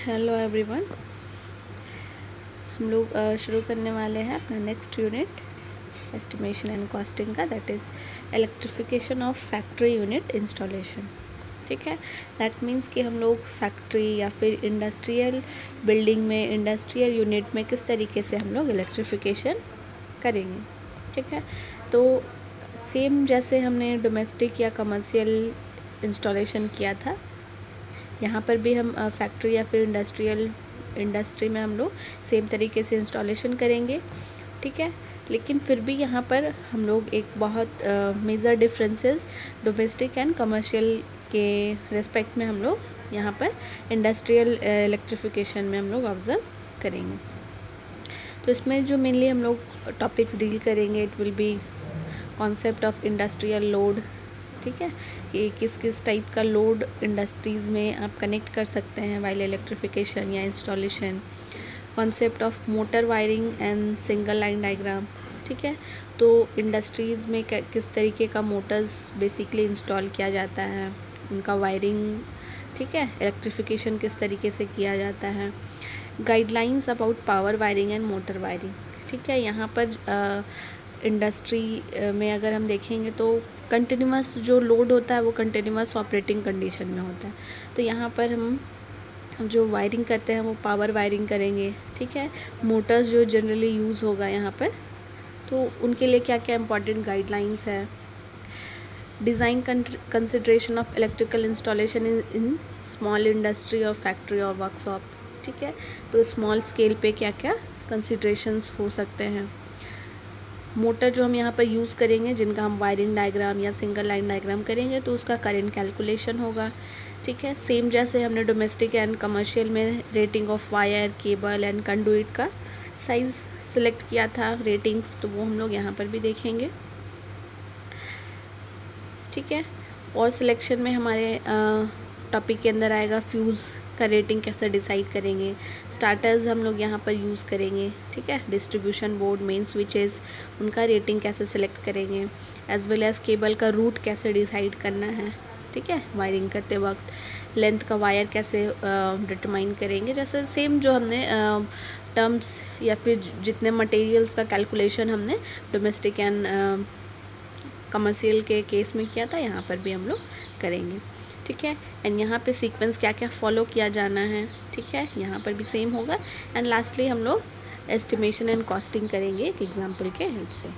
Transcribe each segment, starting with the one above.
Hello everyone. हम लोग शुरू करने वाले हैं अपना next unit estimation and costing का, that is electrification of factory unit installation. ठीक है, दैट मीन्स कि हम लोग फैक्ट्री या फिर इंडस्ट्रियल बिल्डिंग में, इंडस्ट्रियल यूनिट में किस तरीके से हम लोग इलेक्ट्रिफिकेशन करेंगे। ठीक है, तो सेम जैसे हमने डोमेस्टिक या कमर्शियल इंस्टॉलेशन किया था, यहाँ पर भी हम फैक्ट्री या फिर इंडस्ट्री में हम लोग सेम तरीके से इंस्टॉलेशन करेंगे। ठीक है, लेकिन फिर भी यहाँ पर हम लोग एक बहुत major differences domestic and commercial के रिस्पेक्ट में हम लोग यहाँ पर इंडस्ट्रियल इलेक्ट्रिफिकेशन में हम लोग ऑब्ज़र्व करेंगे। तो इसमें जो मेनली हम लोग टॉपिक्स डील करेंगे, it will be concept of industrial load. ठीक है, कि किस किस टाइप का लोड इंडस्ट्रीज़ में आप कनेक्ट कर सकते हैं वाइल इलेक्ट्रिफिकेशन या installation. Concept of motor wiring and single line diagram. ठीक है, तो इंडस्ट्रीज़ में किस तरीके का मोटर्स बेसिकली इंस्टॉल किया जाता है, उनका वायरिंग। ठीक है, इलेक्ट्रिफिकेशन किस तरीके से किया जाता है। Guidelines about power wiring and motor wiring. ठीक है, यहाँ पर इंडस्ट्री में अगर हम देखेंगे तो कंटिन्यूस जो लोड होता है वो कंटिन्यूस ऑपरेटिंग कंडीशन में होता है। तो यहाँ पर हम जो वायरिंग करते हैं वो पावर वायरिंग करेंगे। ठीक है, मोटर्स जो जनरली यूज़ होगा यहाँ पर, तो उनके लिए क्या क्या इंपॉर्टेंट गाइडलाइंस है। Design consideration of electrical installation in small industry और फैक्ट्री और वर्कशॉप। ठीक है, तो स्मॉल स्केल पे क्या क्या कंसिडरेशंस हो सकते हैं। मोटर जो हम यहाँ पर यूज़ करेंगे, जिनका हम वायरिंग डायग्राम या सिंगल लाइन डायग्राम करेंगे, तो उसका करंट कैलकुलेशन होगा। ठीक है, सेम जैसे हमने डोमेस्टिक एंड कमर्शियल में rating of wire, cable and conduit का साइज़ सिलेक्ट किया था, रेटिंग्स, तो वो हम लोग यहाँ पर भी देखेंगे। ठीक है, और सिलेक्शन में हमारे टॉपिक के अंदर आएगा फ्यूज़ का रेटिंग कैसे डिसाइड करेंगे। स्टार्टर्स हम लोग यहाँ पर यूज़ करेंगे। ठीक है, डिस्ट्रीब्यूशन बोर्ड, मेन स्विचेस, उनका रेटिंग कैसे सिलेक्ट करेंगे, एज वेल एज़ केबल का रूट कैसे डिसाइड करना है। ठीक है, वायरिंग करते वक्त लेंथ का वायर कैसे डिटरमाइन करेंगे। जैसे सेम जो हमने टर्म्स या फिर जितने मटेरियल्स का कैलकुलेशन हमने डोमेस्टिक एंड कमर्शियल के केस में किया था, यहाँ पर भी हम लोग करेंगे। ठीक है, एंड यहाँ पे सीक्वेंस क्या क्या फॉलो किया जाना है। ठीक है, यहाँ पर भी सेम होगा। एंड लास्टली हम लोग एस्टिमेशन एंड कॉस्टिंग करेंगे एक एग्जांपल के हेल्प से।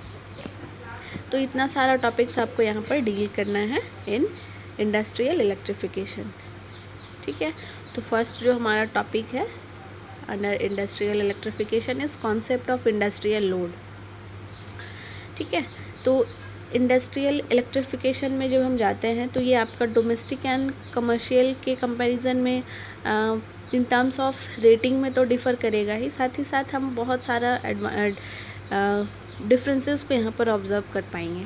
तो इतना सारा टॉपिक्स आपको यहाँ पर डील करना है इन इंडस्ट्रियल इलेक्ट्रिफिकेशन। ठीक है, तो फर्स्ट जो हमारा टॉपिक है under industrial electrification is concept of industrial load. ठीक है, तो इंडस्ट्रियल इलेक्ट्रिफिकेशन में जब हम जाते हैं तो ये आपका डोमेस्टिक एंड कमर्शियल के कंपैरिजन में इन टर्म्स ऑफ रेटिंग में तो डिफ़र करेगा ही, साथ साथ हम बहुत सारा डिफरेंसेस को यहाँ पर ऑब्ज़र्व कर पाएंगे।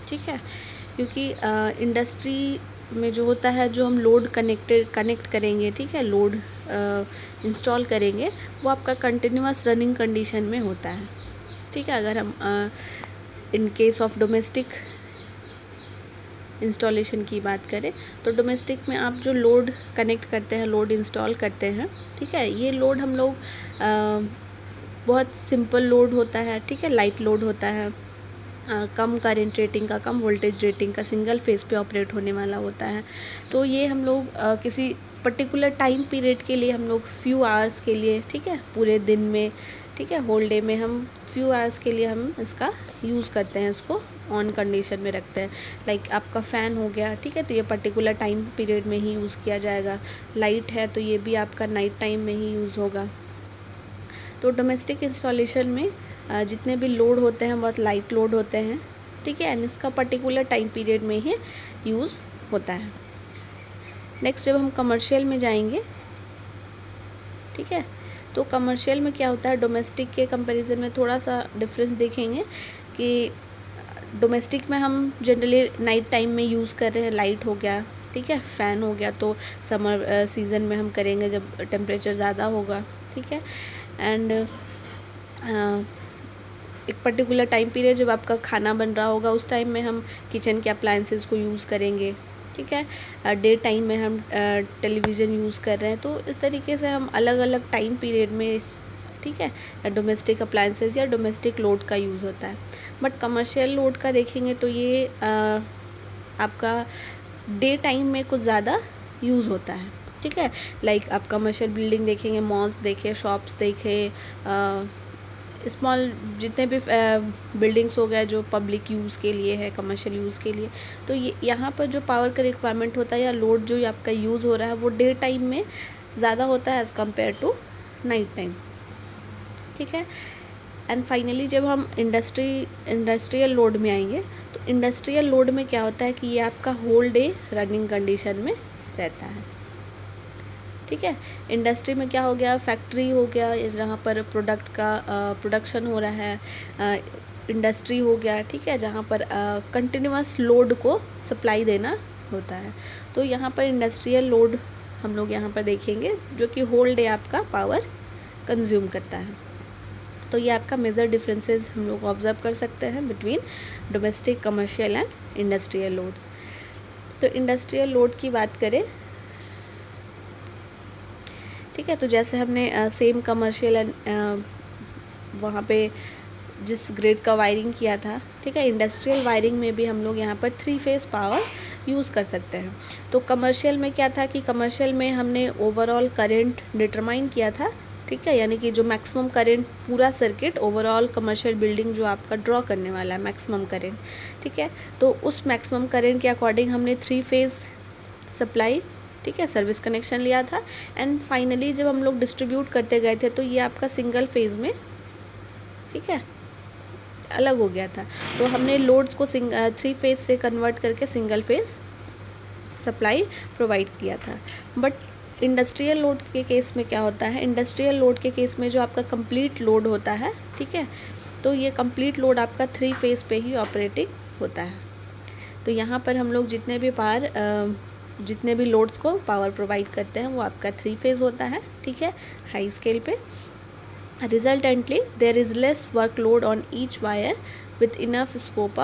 ठीक है, क्योंकि इंडस्ट्री में जो होता है, जो हम लोड कनेक्ट करेंगे, ठीक है, लोड इंस्टॉल करेंगे, वो आपका कंटिन्यूस रनिंग कंडीशन में होता है। ठीक है, अगर हम in case of domestic installation की बात करें तो डोमेस्टिक में आप जो लोड कनेक्ट करते हैं, लोड इंस्टॉल करते हैं, ठीक है, ये लोड हम लोग बहुत सिंपल लोड होता है। ठीक है, लाइट लोड होता है, कम करंट रेटिंग का, कम वोल्टेज रेटिंग का, सिंगल फेस पे ऑपरेट होने वाला होता है। तो ये हम लोग किसी पर्टिकुलर टाइम पीरियड के लिए हम लोग फ्यू आवर्स के लिए, ठीक है, पूरे दिन में, ठीक है, होल डे में हम फ्यू आवर्स के लिए हम इसका यूज़ करते हैं, इसको ऑन कंडीशन में रखते हैं। लाइक आपका फ़ैन हो गया, ठीक है, तो ये पर्टिकुलर टाइम पीरियड में ही यूज़ किया जाएगा। लाइट है तो ये भी आपका नाइट टाइम में ही यूज़ होगा। तो डोमेस्टिक इंस्टॉलेशन में जितने भी लोड होते हैं बहुत लाइट लोड होते हैं। ठीक है, एंड इसका पर्टिकुलर टाइम पीरियड में ही यूज़ होता है। नेक्स्ट जब हम कमर्शियल में जाएंगे, ठीक है, तो कमर्शियल में क्या होता है, डोमेस्टिक के कंपैरिजन में थोड़ा सा डिफरेंस देखेंगे कि डोमेस्टिक में हम जनरली नाइट टाइम में यूज़ कर रहे हैं, लाइट हो गया, ठीक है, फ़ैन हो गया, तो समर सीज़न में हम करेंगे जब टेम्परेचर ज़्यादा होगा। ठीक है, एंड एक पर्टिकुलर टाइम पीरियड जब आपका खाना बन रहा होगा, उस टाइम में हम किचन के अप्लायंसेस को यूज़ करेंगे। ठीक है। डे टाइम में हम टेलीविज़न यूज़ कर रहे हैं, तो इस तरीके से हम अलग अलग टाइम पीरियड में ठीक है डोमेस्टिक अप्लायंसेस या डोमेस्टिक लोड का यूज़ होता है। बट कमर्शियल लोड का देखेंगे तो ये आपका डे टाइम में कुछ ज़्यादा यूज़ होता है, ठीक है। लाइक आप कमर्शियल बिल्डिंग देखेंगे, मॉल्स देखें, शॉप्स देखें, स्मॉल जितने भी बिल्डिंग्स हो गए जो पब्लिक यूज़ के लिए है, कमर्शियल यूज़ के लिए, तो ये यहाँ पर जो पावर का रिक्वायरमेंट होता है या लोड जो आपका यूज़ हो रहा है वो डे टाइम में ज़्यादा होता है as compare to night time, ठीक है। एंड फाइनली जब हम इंडस्ट्रियल लोड में आएंगे, तो इंडस्ट्रियल लोड में क्या होता है कि ये आपका होल डे रनिंग कंडीशन में रहता है, ठीक है। इंडस्ट्री में क्या हो गया, फैक्ट्री हो गया जहाँ पर प्रोडक्ट का प्रोडक्शन हो रहा है, इंडस्ट्री हो गया, ठीक है, जहाँ पर कंटिन्यूअस लोड को सप्लाई देना होता है। तो यहाँ पर इंडस्ट्रियल लोड हम लोग यहाँ पर देखेंगे जो कि होल डे आपका पावर कंज्यूम करता है। तो ये आपका मेजर डिफरेंसेस हम लोग ऑब्जर्व कर सकते हैं between domestic, commercial and industrial loads. तो इंडस्ट्रियल लोड की बात करें, ठीक है, तो जैसे हमने सेम कमर्शियल एंड वहाँ पे जिस ग्रिड का वायरिंग किया था, ठीक है, इंडस्ट्रियल वायरिंग में भी हम लोग यहाँ पर 3 फेज़ पावर यूज़ कर सकते हैं। तो कमर्शियल में क्या था कि कमर्शियल में हमने ओवरऑल करंट डिटरमाइन किया था, ठीक है, यानी कि जो मैक्सिमम करंट पूरा सर्किट ओवरऑल कमर्शियल बिल्डिंग जो आपका ड्रॉ करने वाला है मैक्सिमम करंट, ठीक है, तो उस मैक्सिमम करंट के अकॉर्डिंग हमने 3 फेज़ सप्लाई, ठीक है, सर्विस कनेक्शन लिया था। एंड फाइनली जब हम लोग डिस्ट्रीब्यूट करते गए थे तो ये आपका सिंगल फेज़ में, ठीक है, अलग हो गया था। तो हमने लोड्स को 3 फेज़ से कन्वर्ट करके सिंगल फेज़ सप्लाई प्रोवाइड किया था। बट इंडस्ट्रियल लोड के केस में क्या होता है, इंडस्ट्रियल लोड के केस में जो आपका कंप्लीट लोड होता है, ठीक है, तो ये कंप्लीट लोड आपका 3 फेज़ पे ही ऑपरेटिंग होता है। तो यहाँ पर हम लोग जितने भी लोड्स को पावर प्रोवाइड करते हैं वो आपका 3 फेज़ होता है, ठीक है, हाई स्केल पे। Resultantly, there is less workload on each wire with enough scope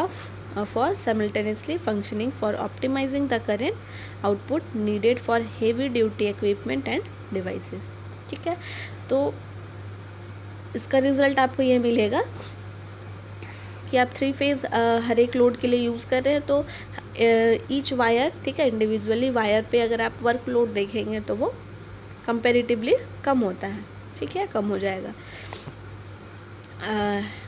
for simultaneously functioning for optimizing the current output needed for heavy duty equipment and devices, ठीक है। तो इसका रिज़ल्ट आपको ये मिलेगा कि आप 3 फेज़ हर एक लोड के लिए यूज़ कर रहे हैं, तो ईच वायर, ठीक है, इंडिविजुअली वायर पे अगर आप वर्क लोड देखेंगे तो वो कंपेरेटिवली कम होता है, ठीक है, कम हो जाएगा।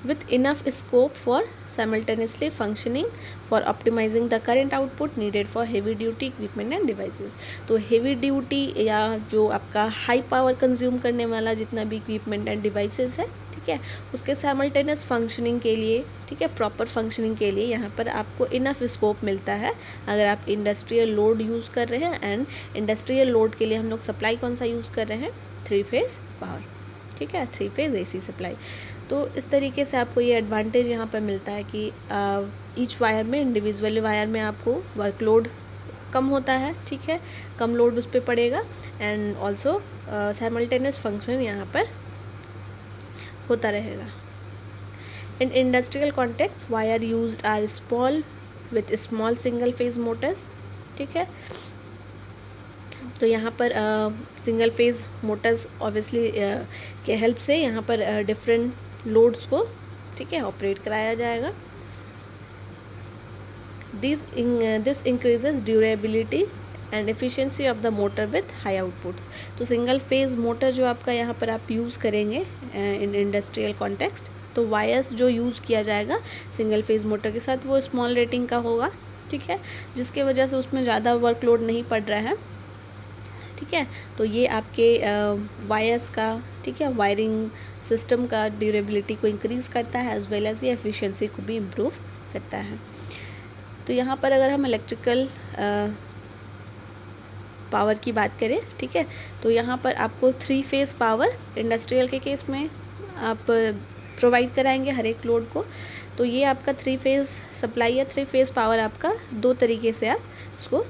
With enough scope for simultaneously functioning for optimising the current output needed for heavy duty equipment and devices. तो हेवी ड्यूटी या जो आपका हाई पावर कंज्यूम करने वाला जितना भी इक्विपमेंट एंड डिवाइसेस है, ठीक है, उसके साइमल्टेनियस फंक्शनिंग के लिए, ठीक है, प्रॉपर फंक्शनिंग के लिए यहाँ पर आपको इनफ स्कोप मिलता है अगर आप इंडस्ट्रियल लोड यूज़ कर रहे हैं। एंड इंडस्ट्रियल लोड के लिए हम लोग सप्लाई कौन सा यूज़ कर रहे हैं, 3 फेज़ पावर, ठीक है, 3 फेज़ AC सप्लाई। तो इस तरीके से आपको ये एडवांटेज यहाँ पर मिलता है कि ईच वायर में, इंडिविजुअल वायर में आपको वर्कलोड कम होता है, ठीक है, कम लोड उस पर पड़ेगा। एंड ऑल्सो साइमल्टेनियस फंक्शन यहाँ पर होता रहेगा। In industrial context wire used are small with small single phase motors, ठीक है। तो यहाँ पर सिंगल फेज़ मोटर्स ऑब्वियसली के हेल्प से यहाँ पर डिफरेंट लोड्स को, ठीक है, ऑपरेट कराया जाएगा। This increases durability and efficiency of the motor with high outputs. तो सिंगल फेज़ मोटर जो आपका यहाँ पर आप यूज़ करेंगे इन इंडस्ट्रियल कॉन्टेक्स्ट, तो वायर्स जो यूज़ किया जाएगा सिंगल फेज़ मोटर के साथ वो स्मॉल रेटिंग का होगा, ठीक है, जिसके वजह से उसमें ज़्यादा वर्कलोड नहीं पड़ रहा है, ठीक है। तो ये आपके वायर्स का, ठीक है, वायरिंग सिस्टम का ड्यूरेबिलिटी को इंक्रीज़ करता है एज वेल एज ये एफिशिएंसी को भी इम्प्रूव करता है। तो यहाँ पर अगर हम इलेक्ट्रिकल पावर की बात करें, ठीक है, तो यहाँ पर आपको 3 फेज़ पावर इंडस्ट्रियल के केस में आप प्रोवाइड कराएंगे हर एक लोड को। तो ये आपका 3 फेज़ सप्लाई या 3 फेज़ पावर आपका 2 तरीके से आप इसको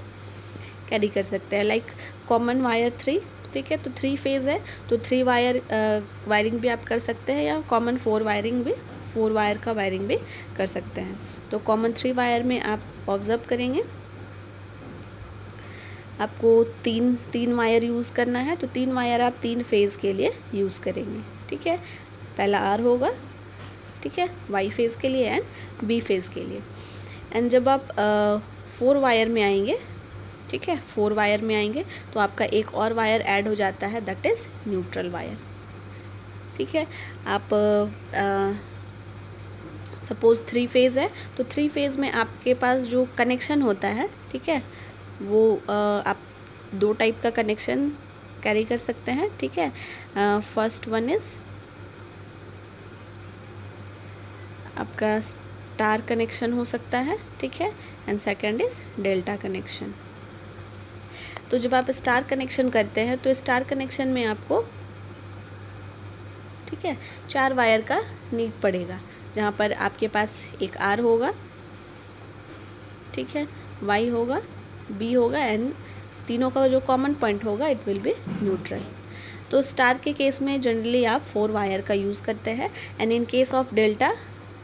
कैरी कर सकते हैं। लाइक कॉमन वायर 3, ठीक है, तो 3 फेज़ है तो 3 वायर वायरिंग भी आप कर सकते हैं, या कॉमन 4 वायर का वायरिंग भी कर सकते हैं। तो कॉमन 3 वायर में आप ऑब्जर्व करेंगे आपको तीन वायर यूज़ करना है, तो 3 वायर आप 3 फेज़ के लिए यूज़ करेंगे, ठीक है। पहला आर होगा, ठीक है, वाई फेज़ के लिए एंड बी फेज़ के लिए। एंड जब आप 4 वायर में आएंगे, ठीक है, 4 वायर में आएंगे तो आपका एक और वायर ऐड हो जाता है, दैट इज़ न्यूट्रल वायर, ठीक है। आप सपोज़ 3 फेज़ है, तो 3 फेज़ में आपके पास जो कनेक्शन होता है, ठीक है, वो आप 2 टाइप का कनेक्शन कैरी कर सकते हैं, ठीक है। फर्स्ट वन इज़ आपका स्टार कनेक्शन हो सकता है, ठीक है, and second is delta connection. तो जब आप स्टार कनेक्शन करते हैं तो स्टार कनेक्शन में आपको, ठीक है, 4 वायर का नीड पड़ेगा, जहाँ पर आपके पास एक आर होगा, ठीक है, वाई होगा, बी होगा एंड तीनों का जो कॉमन पॉइंट होगा इट विल बी न्यूट्रल। तो स्टार के केस में जनरली आप 4 वायर का यूज़ करते हैं and in case of delta,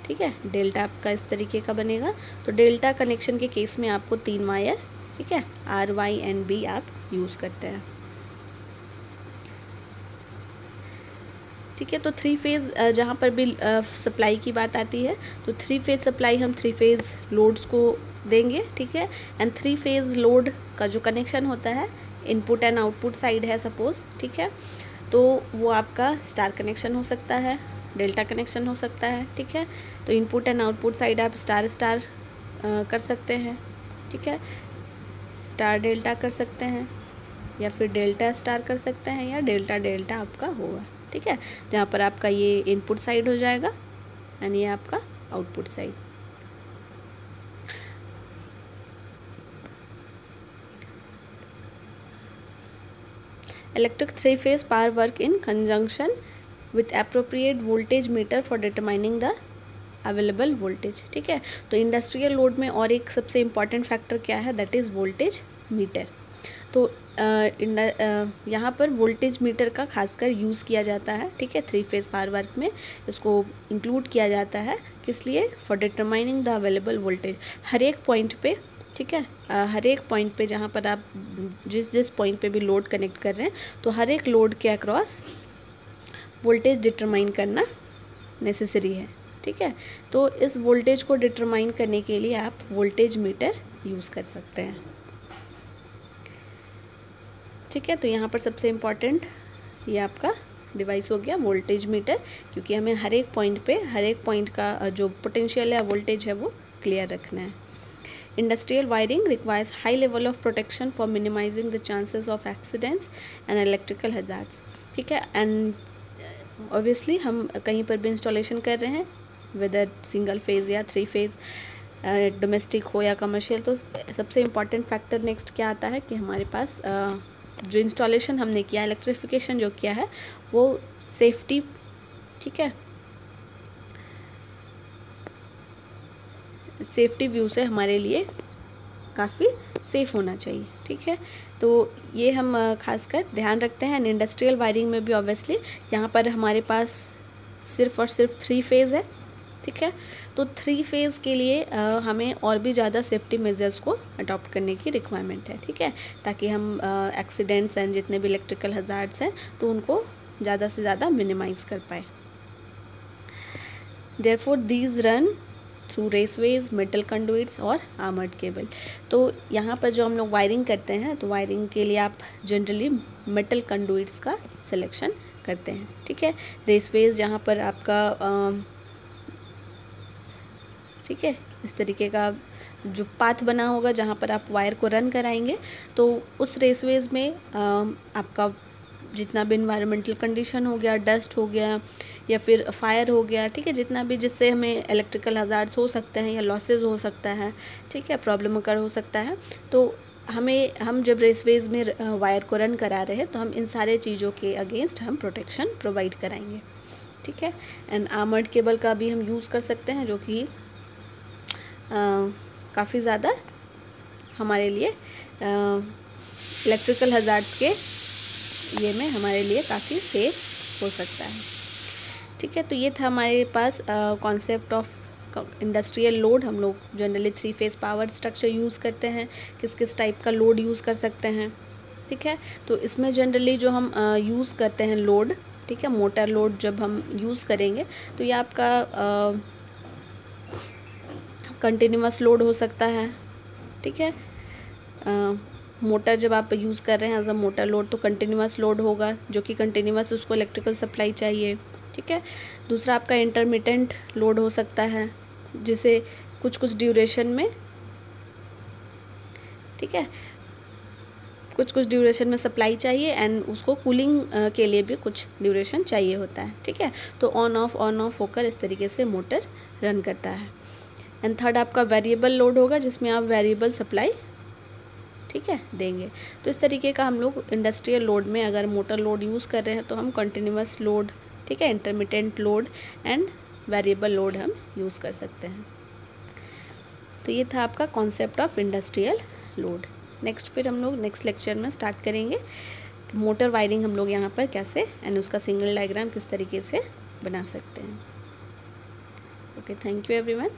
ठीक है, डेल्टा आपका इस तरीके का बनेगा। तो डेल्टा कनेक्शन के केस में आपको 3 वायर, ठीक है, आर वाई एंड बी आप यूज़ करते हैं, ठीक है। तो 3 फेज़ जहाँ पर भी सप्लाई की बात आती है तो 3 फेज़ सप्लाई हम 3 फेज़ लोड्स को देंगे, ठीक है। एंड 3 फेज़ लोड का जो कनेक्शन होता है, इनपुट एंड आउटपुट साइड है सपोज़, ठीक है, तो वो आपका स्टार कनेक्शन हो सकता है, डेल्टा कनेक्शन हो सकता है, ठीक है। तो इनपुट एंड आउटपुट साइड आप स्टार स्टार कर सकते हैं, ठीक है, स्टार डेल्टा कर सकते हैं या फिर डेल्टा स्टार कर सकते हैं या डेल्टा डेल्टा आपका होगा, ठीक है, जहाँ पर आपका ये इनपुट साइड हो जाएगा एंड ये आपका output side. Electric 3 phase power work in conjunction with appropriate voltage meter for determining the available voltage, ठीक है। तो इंडस्ट्रियल लोड में और एक सबसे इम्पॉर्टेंट फैक्टर क्या है, दैट इज़ वोल्टेज मीटर। तो यहाँ पर वोल्टेज मीटर का खासकर यूज़ किया जाता है, ठीक है, 3 फेज पावर वर्क में इसको इंक्लूड किया जाता है, किस लिए, for determining the available voltage. हर एक पॉइंट पे, ठीक है, हर एक पॉइंट पे जहाँ पर आप जिस पॉइंट पे भी लोड कनेक्ट कर रहे हैं तो हर एक लोड के अक्रॉस वोल्टेज डिटरमाइन करना नेसेसरी है, ठीक है। तो इस वोल्टेज को डिटरमाइन करने के लिए आप वोल्टेज मीटर यूज़ कर सकते हैं, ठीक है। तो यहाँ पर सबसे इम्पॉर्टेंट ये आपका डिवाइस हो गया वोल्टेज मीटर, क्योंकि हमें हर एक पॉइंट का जो पोटेंशियल या वोल्टेज है वो क्लियर रखना है। Industrial wiring requires high level of protection for minimising the chances of accidents and electrical hazards, ठीक है। एंड ऑब्वियसली हम कहीं पर भी इंस्टॉलेशन कर रहे हैं, वेदर सिंगल फेज़ या 3 फेज़, डोमेस्टिक हो या कमर्शियल, तो सबसे इम्पॉर्टेंट फैक्टर नेक्स्ट क्या आता है कि हमारे पास जो इंस्टॉलेशन हमने किया, इलेक्ट्रिफिकेशन जो किया है वो सेफ्टी, ठीक है, सेफ्टी व्यू से हमारे लिए काफ़ी सेफ़ होना चाहिए, ठीक है। तो ये हम खासकर ध्यान रखते हैं। इंडस्ट्रियल वायरिंग में भी ऑब्वियसली यहाँ पर हमारे पास सिर्फ़ और सिर्फ 3 फेज़ है, ठीक है। तो 3 फेज़ के लिए हमें और भी ज़्यादा सेफ्टी मेजर्स को अडॉप्ट करने की रिक्वायरमेंट है, ठीक है, ताकि हम एक्सीडेंट्स एंड जितने भी इलेक्ट्रिकल हज़ार्ड्स हैं तो उनको ज़्यादा से ज़्यादा मिनिमाइज़ कर पाए। Therefore these run through raceways, metal conduits और आर्मर्ड केबल। तो यहाँ पर जो हम लोग वायरिंग करते हैं तो वायरिंग के लिए आप जनरली मेटल कंडुइट्स का सिलेक्शन करते हैं, ठीक है। रेसवेज जहाँ पर आपका ठीक है, इस तरीके का जो पाथ बना होगा जहाँ पर आप वायर को रन कराएंगे, तो उस रेसवेज में आपका जितना भी इन्वायरमेंटल कंडीशन हो गया, डस्ट हो गया या फिर फायर हो गया, ठीक है, जितना भी जिससे हमें इलेक्ट्रिकल हज़ार्ड्स हो सकते हैं या लॉसेस हो सकता है, ठीक है, प्रॉब्लम अकर हो सकता है, तो हम जब रेसवेज में वायर को रन करा रहे हैं तो हम इन सारे चीज़ों के अगेंस्ट हम प्रोटेक्शन प्रोवाइड कराएंगे, ठीक है। एंड आर्मर्ड केबल का भी हम यूज़ कर सकते हैं, जो कि काफ़ी ज़्यादा हमारे लिए इलेक्ट्रिकल हज़ार्ड्स के ये में हमारे लिए काफ़ी सेफ हो सकता है, ठीक है। तो ये था हमारे पास कॉन्सेप्ट ऑफ इंडस्ट्रियल लोड हम लोग generally 3 phase power structure use करते हैं, किस किस टाइप का लोड यूज़ कर सकते हैं, ठीक है। तो इसमें जनरली जो हम यूज़ करते हैं लोड, ठीक है, मोटर लोड जब हम यूज़ करेंगे तो ये आपका कंटिन्यूअस लोड हो सकता है, ठीक है। मोटर जब आप यूज़ कर रहे हैं एज अ मोटर लोड तो कंटिन्यूअस लोड होगा, जो कि कंटिन्यूअस उसको इलेक्ट्रिकल सप्लाई चाहिए, ठीक है। दूसरा आपका इंटरमिटेंट लोड हो सकता है, जिसे कुछ कुछ ड्यूरेशन में, ठीक है, कुछ कुछ ड्यूरेशन में सप्लाई चाहिए एंड उसको कूलिंग के लिए भी कुछ ड्यूरेशन चाहिए होता है, ठीक है। तो ऑन ऑफ होकर इस तरीके से मोटर रन करता है। एंड थर्ड आपका वेरिएबल लोड होगा, जिसमें आप वेरिएबल सप्लाई, ठीक है, देंगे। तो इस तरीके का हम लोग इंडस्ट्रियल लोड में अगर मोटर लोड यूज़ कर रहे हैं तो हम कंटिन्यूअस लोड, ठीक है, intermittent load and variable load हम यूज़ कर सकते हैं। तो ये था आपका concept of industrial load. Next फिर हम लोग नेक्स्ट लेक्चर में स्टार्ट करेंगे कि मोटर वायरिंग हम लोग यहाँ पर कैसे एंड उसका सिंगल डायग्राम किस तरीके से बना सकते हैं। Okay, thank you everyone.